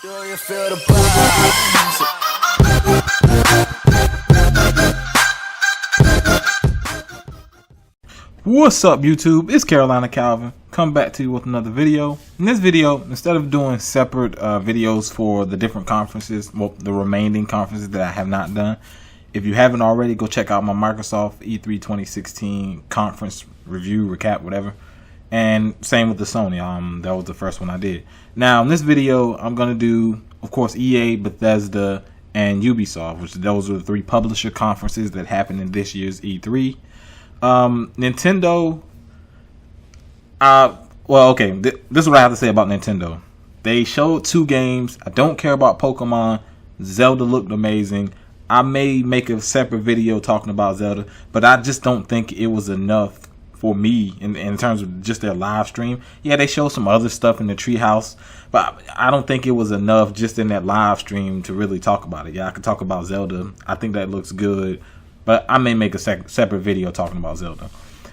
Do you feel the vibes? What's up, YouTube? It's Carolina Calvin. Come back to you with another video. In this video, instead of doing separate videos for the different conferences, well, the remaining conferences that I have not done, if you haven't already, go check out my Microsoft E3 2016 conference review, recap, whatever. And same with the Sony. That was the first one I did. Now, in this video, I'm going to do, of course, EA, Bethesda, and Ubisoft, which those are the three publisher conferences that happened in this year's E3. Nintendo, this is what I have to say about Nintendo. They showed 2 games. I don't care about Pokemon. Zelda looked amazing. I may make a separate video talking about Zelda, but I just don't think it was enough for me in terms of just their live stream. Yeah, they showed some other stuff in the treehouse, but I don't think it was enough just in that live stream to really talk about it. Yeah, I could talk about Zelda. I think that looks good, but I may make a separate video talking about Zelda.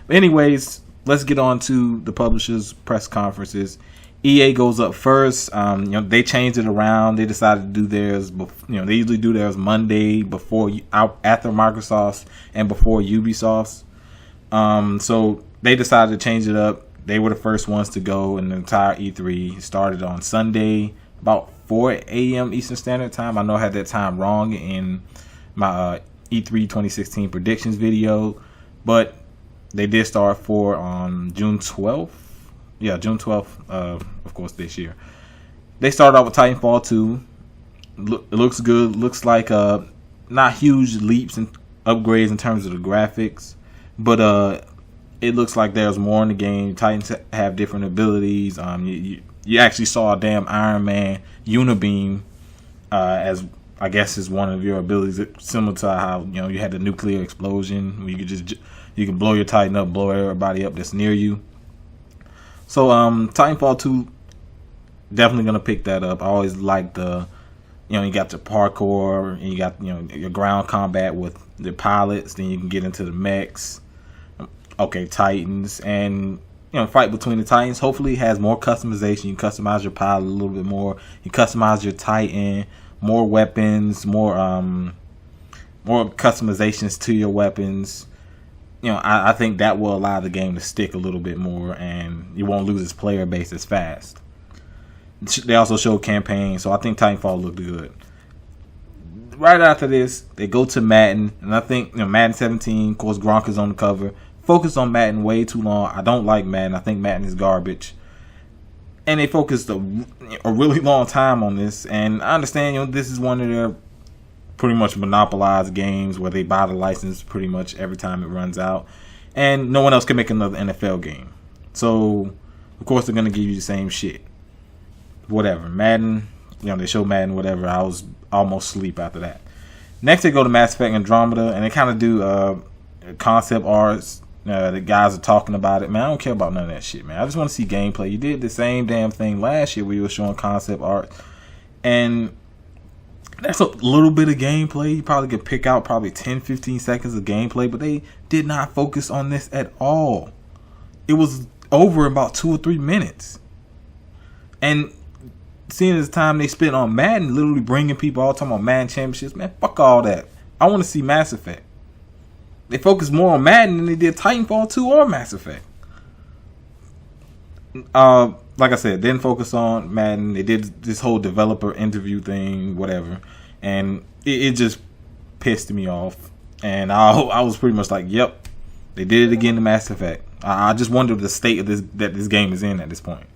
But anyways, let's get on to the publishers' press conferences. EA goes up first. They changed it around. They decided to do theirs. They usually do theirs Monday after Microsoft's and before Ubisoft's. So they decided to change it up. They were the first ones to go, and the entire E3 started on Sunday about 4 a.m. Eastern Standard Time. I know I had that time wrong in my E3 2016 predictions video, but they did start on June 12th. Yeah, June 12th, of course, this year. They started out with Titanfall 2. It looks good. Looks like not huge leaps and upgrades in terms of the graphics, but it looks like there's more in the game. Titans have different abilities. You actually saw a damn Iron Man Unibeam as I guess is one of your abilities, similar to how you had the nuclear explosion where you can blow your Titan up, blow everybody up that's near you. So Titanfall 2, definitely gonna pick that up. I always like you got the parkour, and you got your ground combat with the pilots. Then you can get into the mechs. Okay, Titans, and fight between the Titans. Hopefully, it has more customization. You can customize your pilot a little bit more. You customize your Titan, more weapons, more customizations to your weapons. I think that will allow the game to stick a little bit more, and you won't lose its player base as fast. They also showed campaign, so I think Titanfall looked good. Right after this, they go to Madden, and I think Madden 17, of course, Gronk is on the cover. Focused on Madden way too long. I don't like Madden. I think Madden is garbage. And they focused a really long time on this, and I understand this is one of their pretty much monopolized games where they buy the license pretty much every time it runs out, and no one else can make another NFL game. So of course they're gonna give you the same shit. Whatever. Madden, they show Madden, whatever. I was almost asleep after that. Next they go to Mass Effect Andromeda, and they kind of do concept arts. The guys are talking about it. Man, I don't care about none of that shit, man. I just want to see gameplay. You did the same damn thing last year where you were showing concept art, and that's a little bit of gameplay. You probably could pick out probably 10-15 seconds of gameplay, but they did not focus on this at all. It was over in about 2 or 3 minutes. And seeing as time they spent on Madden, literally bringing people all talking about Madden championships, man, fuck all that. I want to see Mass Effect. They focused more on Madden than they did Titanfall 2 or Mass Effect. Like I said, didn't focus on Madden. They did this whole developer interview thing, whatever, and it just pissed me off. And I was pretty much like, yep, they did it again to Mass Effect. I just wonder the state of this game is in at this point.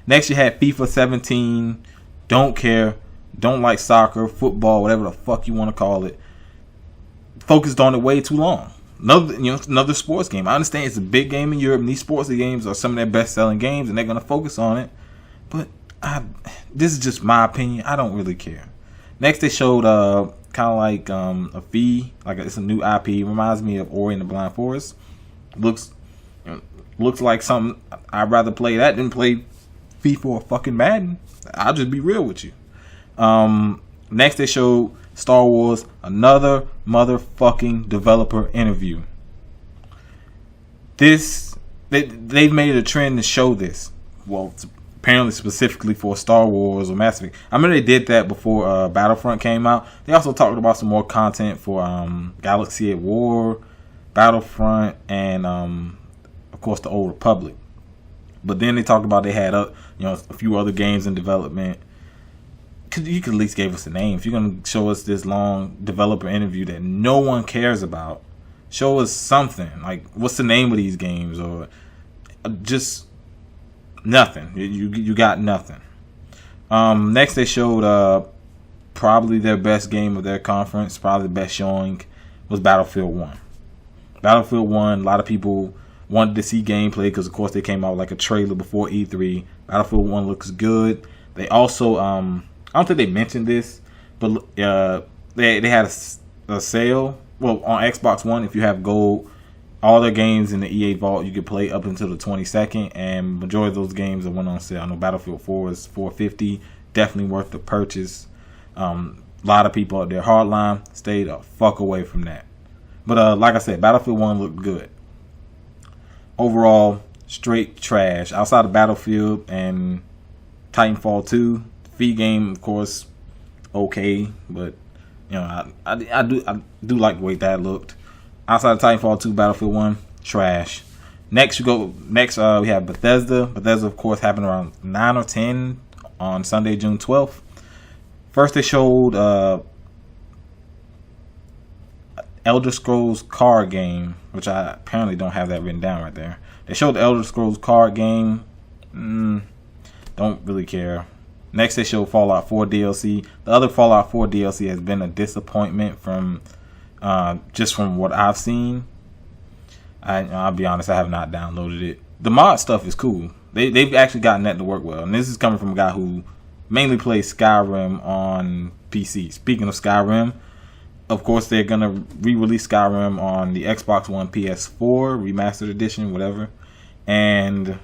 Next, you had FIFA 17. Don't care. Don't like soccer, football, whatever the fuck you want to call it. Focused on it way too long. Another sports game. I understand it's a big game in Europe, and these sports games are some of their best-selling games, and they're gonna focus on it. But this is just my opinion. I don't really care. Next, they showed kind of like a fee, like it's a new IP. It reminds me of Ori and the Blind Forest. Looks like something I'd rather play that than play FIFA or fucking Madden. I'll just be real with you. Next, they showed Star Wars, another motherfucking developer interview. They've made it a trend to show this. Well, apparently specifically for Star Wars or Mass Effect. I remember they did that before Battlefront came out. They also talked about some more content for Galaxy at War, Battlefront, and of course the Old Republic. But then they talked about they had a few other games in development. You could at least give us a name. If you're gonna show us this long developer interview that no one cares about, show us something. Like, what's the name of these games, or just nothing. You got nothing. Next, they showed probably their best game of their conference. Probably the best showing was Battlefield 1. Battlefield 1. A lot of people wanted to see gameplay because, of course, they came out with like a trailer before E3. Battlefield 1 looks good. They also I don't think they mentioned this, but they had a sale. Well, on Xbox One, if you have gold, all their games in the EA Vault you can play up until the 22nd, and majority of those games that went on sale. I know Battlefield 4 is $450, definitely worth the purchase. A lot of people out there, hardline, stay the fuck away from that. But like I said, Battlefield 1 looked good. Overall, straight trash. Outside of Battlefield and Titanfall 2, the Fee game, of course, okay, but I do like the way that looked. Outside of Titanfall 2, Battlefield 1, trash. Next we have Bethesda. Bethesda, of course, happened around 9 or 10 on Sunday, June 12th. First, they showed Elder Scrolls card game, which I apparently don't have that written down right there. They showed the Elder Scrolls card game. Don't really care. Next, they showed Fallout 4 DLC. The other Fallout 4 DLC has been a disappointment from what I've seen. I'll be honest, I have not downloaded it. The mod stuff is cool. They've actually gotten that to work well. And this is coming from a guy who mainly plays Skyrim on PC. Speaking of Skyrim, of course, they're going to re-release Skyrim on the Xbox One, PS4, remastered edition, whatever. And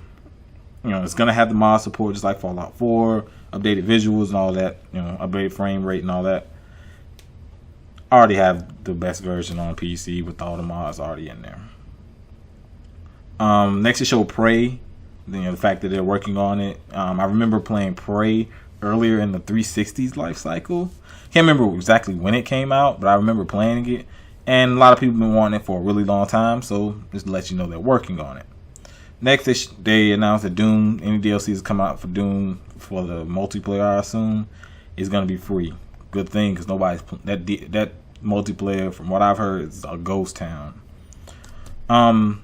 it's going to have the mod support just like Fallout 4, updated visuals and all that, updated frame rate and all that. I already have the best version on PC with all the mods already in there. Next, they show Prey. The fact that they're working on it. I remember playing Prey earlier in the 360's life cycle. Can't remember exactly when it came out, but I remember playing it. And a lot of people have been wanting it for a really long time, so just to let you know they're working on it. Next, they announced that Doom, any DLCs come out for Doom for the multiplayer, I assume, is going to be free. Good thing, because nobody's that multiplayer, from what I've heard, is a ghost town.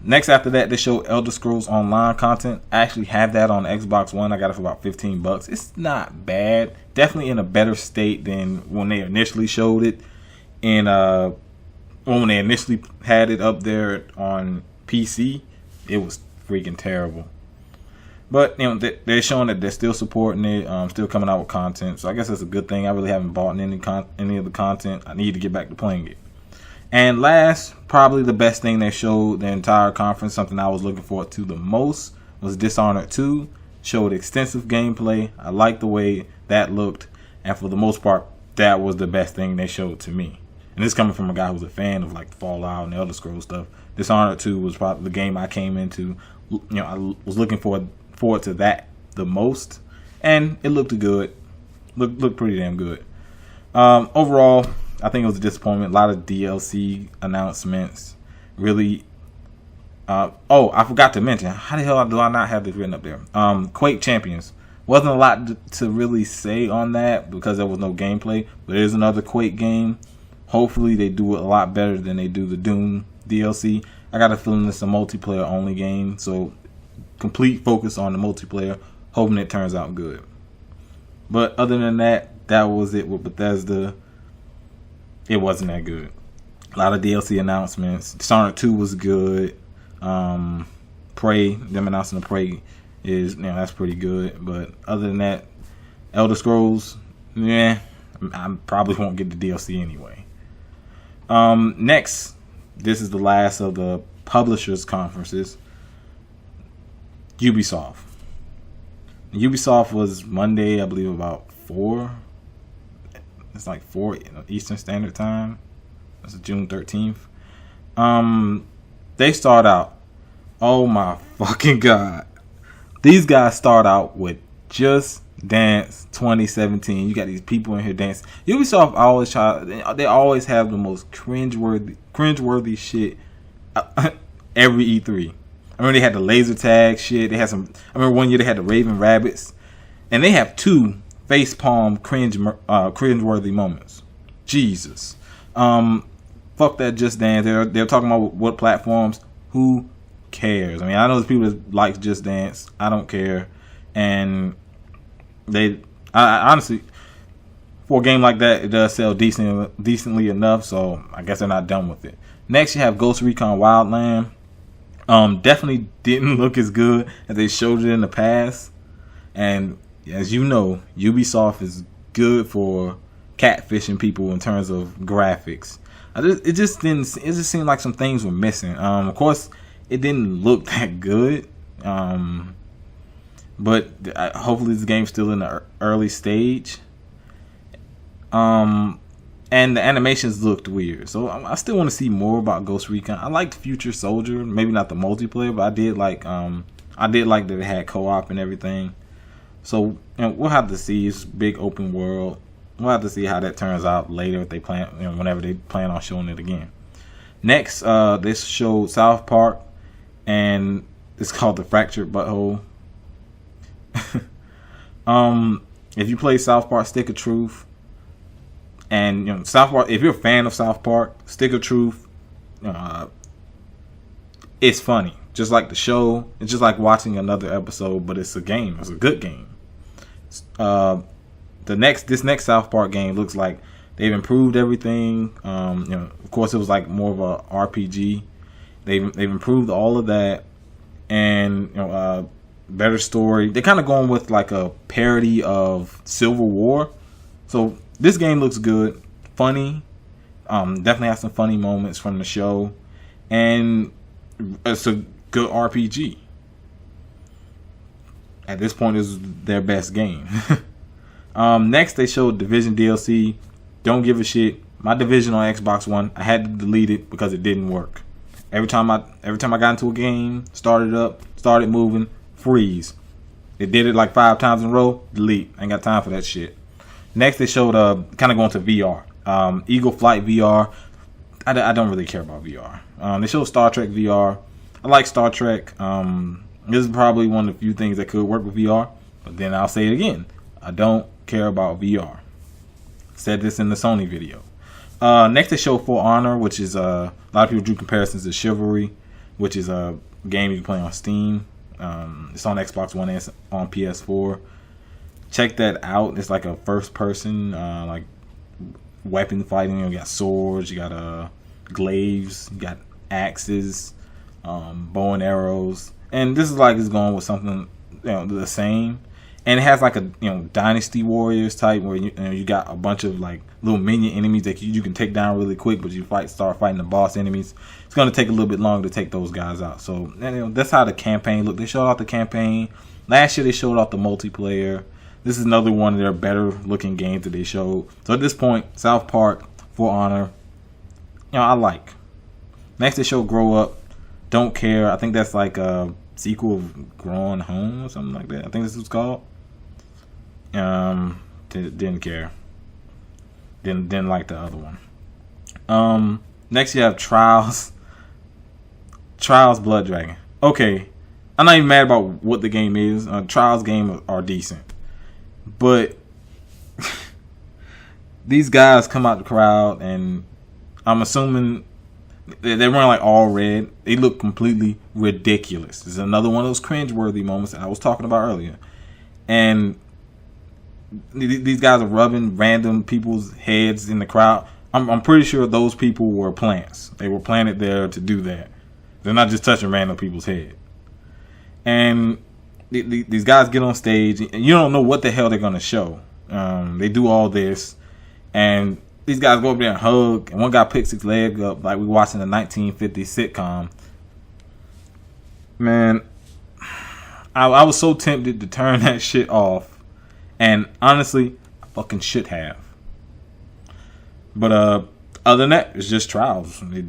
Next after that, they show Elder Scrolls Online content. I actually have that on Xbox One. I got it for about $15. It's not bad. Definitely in a better state than when they initially showed it. And when they initially had it up there on PC, it was freaking terrible. But they're showing that they're still supporting it, still coming out with content. So I guess that's a good thing. I really haven't bought any of the content. I need to get back to playing it. And last, probably the best thing they showed the entire conference, something I was looking forward to the most, was Dishonored 2. Showed extensive gameplay. I liked the way that looked. And for the most part, that was the best thing they showed to me. And this coming from a guy who's a fan of like Fallout and Elder Scrolls stuff. Dishonored 2 was probably the game I came into. I was looking forward to that the most. And it looked good. Looked pretty damn good. Overall, I think it was a disappointment. A lot of DLC announcements. Really. I forgot to mention. How the hell do I not have this written up there? Quake Champions. Wasn't a lot to really say on that because there was no gameplay. But it is another Quake game. Hopefully they do it a lot better than they do the Doom DLC. I got a feeling it's a multiplayer only game. So complete focus on the multiplayer. Hoping it turns out good. But other than that, that was it with Bethesda. It wasn't that good. A lot of DLC announcements. Dishonored 2 was good. Prey, them announcing the Prey is, that's pretty good. But other than that, Elder Scrolls, I probably won't get the DLC anyway. Next, this is the last of the publishers conferences. Ubisoft. Ubisoft was Monday, I believe, about 4. It's like 4 Eastern Standard Time. That's June 13th. They start out. Oh my fucking God. These guys start out with Just Dance 2017. You got these people in here dancing. Ubisoft always they always have the most cringeworthy shit every E3. I remember they had the laser tag shit. They had some. I remember one year they had the Raven Rabbits, and they have 2 facepalm cringeworthy moments. Jesus, fuck that Just Dance. They're talking about what platforms. Who cares? I mean, I know there's people that like Just Dance. I don't care, and I honestly, for a game like that, it does sell decently enough. So I guess they're not done with it. Next, you have Ghost Recon Wildland. Definitely didn't look as good as they showed it in the past. And as you know, Ubisoft is good for catfishing people in terms of graphics. It just seemed like some things were missing. Of course, it didn't look that good. But hopefully this game's still in the early stage. And the animations looked weird. So I still want to see more about Ghost Recon. I liked Future Soldier, maybe not the multiplayer, but I did like that it had co-op and everything. So we'll have to see. It's big open world. We'll have to see how that turns out later if they plan, whenever they plan on showing it again. Next, they showed South Park, and it's called The Fractured Butthole. If you play South Park Stick of Truth, and South Park, if you're a fan of South Park, Stick of Truth, it's funny. Just like the show, it's just like watching another episode, but it's a game. It's a good game. This next South Park game looks like they've improved everything. Of course, it was like more of a RPG. They've improved all of that, and better story. They're kind of going with like a parody of Civil War. So this game looks good, funny. Definitely has some funny moments from the show, and it's a good RPG. At this point, this is their best game. Next, they showed Division DLC. Don't give a shit. My Division on Xbox One, I had to delete it because it didn't work. Every time I got into a game, started moving, freeze. It did it like 5 times in a row. Delete. Ain't got time for that shit. Next, they showed kind of going to VR. Eagle Flight VR. I don't really care about VR. They showed Star Trek VR. I like Star Trek. This is probably one of the few things that could work with VR. But then I'll say it again. I don't care about VR. Said this in the Sony video. Next, they showed For Honor, which is a lot of people drew comparisons to Chivalry, which is a game you can play on Steam. It's on Xbox One and on PS4. Check that out. It's like a first person like weapon fighting. You got swords, you got glaives, you got axes, bow and arrows, and this is like it's going with something the same. And it has like a Dynasty Warriors type where you got a bunch of like little minion enemies that you can take down really quick, but you start fighting the boss enemies. It's gonna take a little bit longer to take those guys out. So that's how the campaign looked. They showed off the campaign. Last year they showed off the multiplayer. This is another one of their better looking games that they showed. So at this point, South Park, For Honor, I like. Next they showed Grow Up. Don't care. I think that's like a sequel of Growing Home or something like that. I think this is called. Didn't care. Didn't like the other one. Next you have Trials Blood Dragon. Okay, I'm not even mad about what the game is. Trials games are decent, but these guys come out the crowd, and I'm assuming they're wearing like all red. They look completely ridiculous. This is another one of those cringeworthy moments that I was talking about earlier, and these guys are rubbing random people's heads in the crowd. I'm pretty sure those people were plants. They were planted there to do that. They're not just touching random people's head. And these guys get on stage, and you don't know what the hell they're going to show. They do all this, and these guys go up there and hug, and one guy picks his leg up like we watching a 1950s sitcom. Man, I was so tempted to turn that shit off. And honestly, I fucking should have. But other than that, it's just Trials. They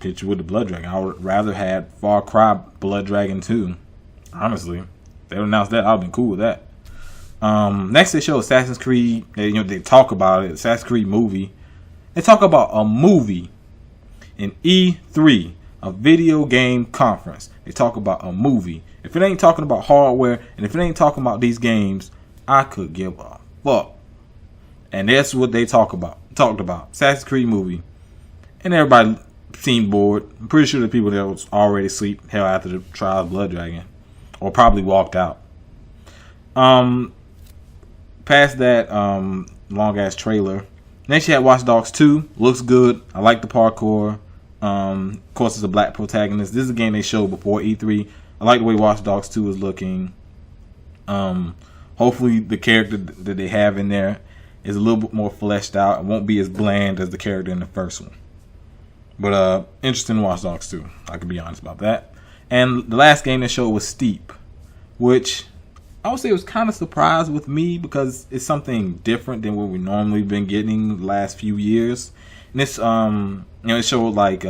hit you with the Blood Dragon. I would rather had Far Cry Blood Dragon 2. Honestly, if they announced that, I'd been cool with that. Next they show Assassin's Creed. They talk about it. Assassin's Creed movie. They talk about a movie in E3, a video game conference. They talk about a movie. If it ain't talking about hardware and if it ain't talking about these games, I could give a fuck. And that's what they talked about. Assassin's Creed movie. And everybody seemed bored. I'm pretty sure the people that was already asleep hell after the trial of Blood Dragon. Or probably walked out. Past that long ass trailer. Next you had Watch Dogs 2. Looks good. I like the parkour. Of course it's a black protagonist. This is a game they showed before E3. I like the way Watch Dogs 2 is looking. Hopefully the character that they have in there is a little bit more fleshed out. It won't be as bland as the character in the first one. But interesting in Watch Dogs 2. I can be honest about that. And the last game they showed was Steep, which I would say it was kind of surprised with me because it's something different than what we normally been getting the last few years. And it's it showed like they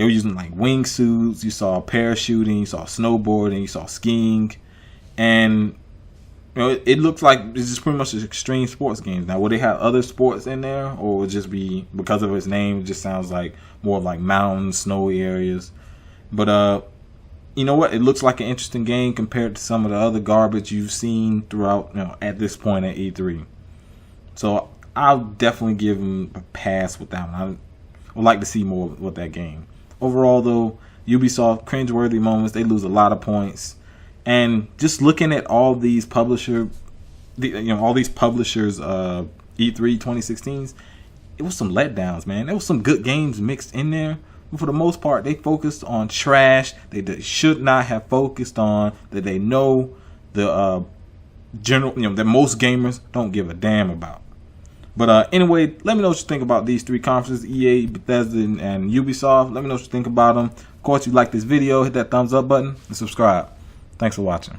were using like wingsuits. You saw parachuting, you saw snowboarding, you saw skiing, and it looks like it's just pretty much just extreme sports games. Now, will they have other sports in there, or will it just be because of its name? It just sounds like more like mountains, snowy areas. But you know what? It looks like an interesting game compared to some of the other garbage you've seen throughout, at this point at E3. So I'll definitely give them a pass with that one. I would like to see more with that game. Overall, though, Ubisoft, cringeworthy moments. They lose a lot of points. And just looking at all these publishers, E3 2016s, it was some letdowns, man. There was some good games mixed in there. But for the most part, they focused on trash they should not have focused on, that they know the that most gamers don't give a damn about. But anyway, let me know what you think about these three conferences, EA, Bethesda, and Ubisoft. Let me know what you think about them. Of course, if you like this video, hit that thumbs up button and subscribe. Thanks for watching.